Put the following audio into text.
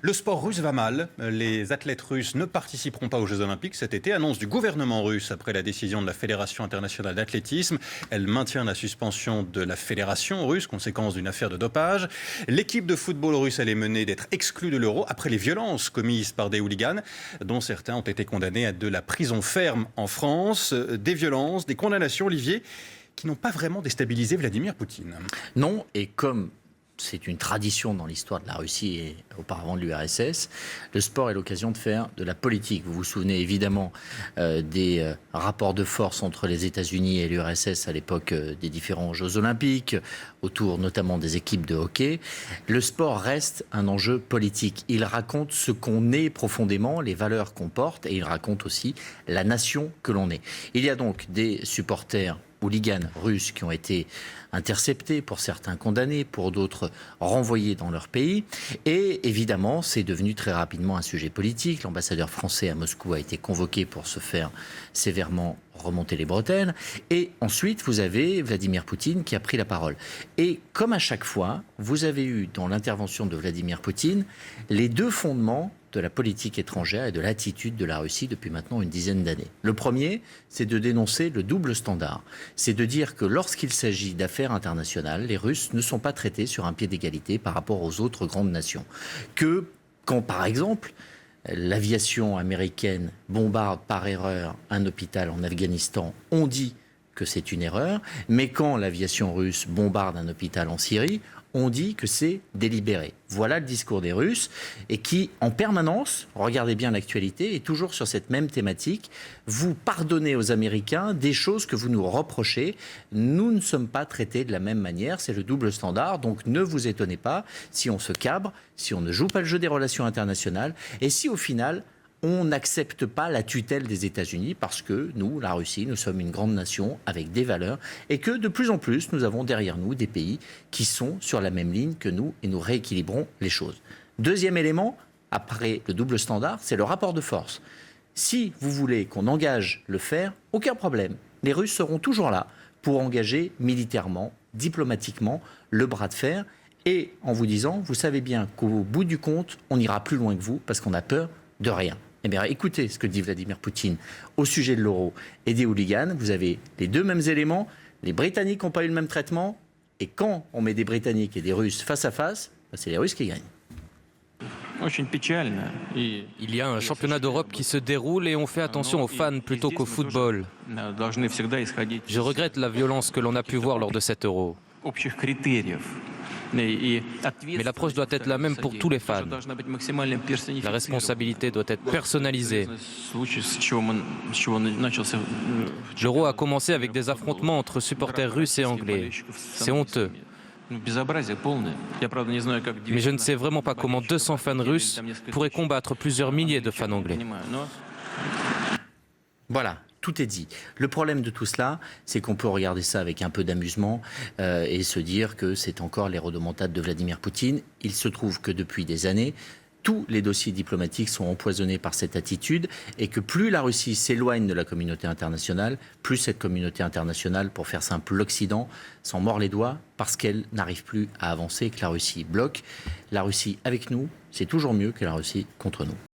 Le sport russe va mal. Les athlètes russes ne participeront pas aux Jeux Olympiques cet été. Annonce du gouvernement russe après la décision de la Fédération internationale d'athlétisme. Elle maintient la suspension de la fédération russe, conséquence d'une affaire de dopage. L'équipe de football russe, elle est menée d'être exclue de l'Euro après les violences commises par des hooligans, dont certains ont été condamnés à de la prison ferme en France. Des violences, des condamnations, Olivier, qui n'ont pas vraiment déstabilisé Vladimir Poutine. Non, et comme c'est une tradition dans l'histoire de la Russie et auparavant de l'URSS, le sport est l'occasion de faire de la politique. Vous vous souvenez évidemment des rapports de force entre les États-Unis et l'URSS à l'époque des différents Jeux Olympiques, autour notamment des équipes de hockey. Le sport reste un enjeu politique. Il raconte ce qu'on est profondément, les valeurs qu'on porte, et il raconte aussi la nation que l'on est. Il y a donc des supporters hooligans russes qui ont été interceptés, pour certains condamnés, pour d'autres renvoyés dans leur pays. Et évidemment, c'est devenu très rapidement un sujet politique. L'ambassadeur français à Moscou a été convoqué pour se faire sévèrement remonter les bretelles. Et ensuite, vous avez Vladimir Poutine qui a pris la parole. Et comme à chaque fois, vous avez eu dans l'intervention de Vladimir Poutine les deux fondements de la politique étrangère et de l'attitude de la Russie depuis maintenant une dizaine d'années. Le premier, c'est de dénoncer le double standard. C'est de dire que lorsqu'il s'agit d'affaires internationales, les Russes ne sont pas traités sur un pied d'égalité par rapport aux autres grandes nations. Que quand, par exemple, l'aviation américaine bombarde par erreur un hôpital en Afghanistan, on dit que c'est une erreur, mais quand l'aviation russe bombarde un hôpital en Syrie, on dit que c'est délibéré. Voilà le discours des Russes et qui, en permanence, regardez bien l'actualité, est toujours sur cette même thématique. Vous pardonnez aux Américains des choses que vous nous reprochez. Nous ne sommes pas traités de la même manière, c'est le double standard. Donc ne vous étonnez pas si on se cabre, si on ne joue pas le jeu des relations internationales et si au final on n'accepte pas la tutelle des États-Unis parce que nous, la Russie, nous sommes une grande nation avec des valeurs et que de plus en plus, nous avons derrière nous des pays qui sont sur la même ligne que nous et nous rééquilibrons les choses. Deuxième élément, après le double standard, c'est le rapport de force. Si vous voulez qu'on engage le fer, aucun problème. Les Russes seront toujours là pour engager militairement, diplomatiquement, le bras de fer et en vous disant, vous savez bien qu'au bout du compte, on n'ira plus loin que vous parce qu'on a peur de rien. Eh bien, écoutez ce que dit Vladimir Poutine au sujet de l'euro et des hooligans. Vous avez les deux mêmes éléments. Les Britanniques n'ont pas eu le même traitement. Et quand on met des Britanniques et des Russes face à face, c'est les Russes qui gagnent. Il y a un championnat d'Europe qui se déroule et on fait attention aux fans plutôt qu'au football. Je regrette la violence que l'on a pu voir lors de cet Euro. Mais l'approche doit être la même pour tous les fans. La responsabilité doit être personnalisée. L'Euro a commencé avec des affrontements entre supporters russes et anglais. C'est honteux. Mais je ne sais vraiment pas comment 200 fans russes pourraient combattre plusieurs milliers de fans anglais. Voilà. Tout est dit. Le problème de tout cela, c'est qu'on peut regarder ça avec un peu d'amusement et se dire que c'est encore les rodomontades de Vladimir Poutine. Il se trouve que depuis des années, tous les dossiers diplomatiques sont empoisonnés par cette attitude et que plus la Russie s'éloigne de la communauté internationale, plus cette communauté internationale, pour faire simple, l'Occident, s'en mord les doigts parce qu'elle n'arrive plus à avancer et que la Russie bloque. La Russie avec nous, c'est toujours mieux que la Russie contre nous.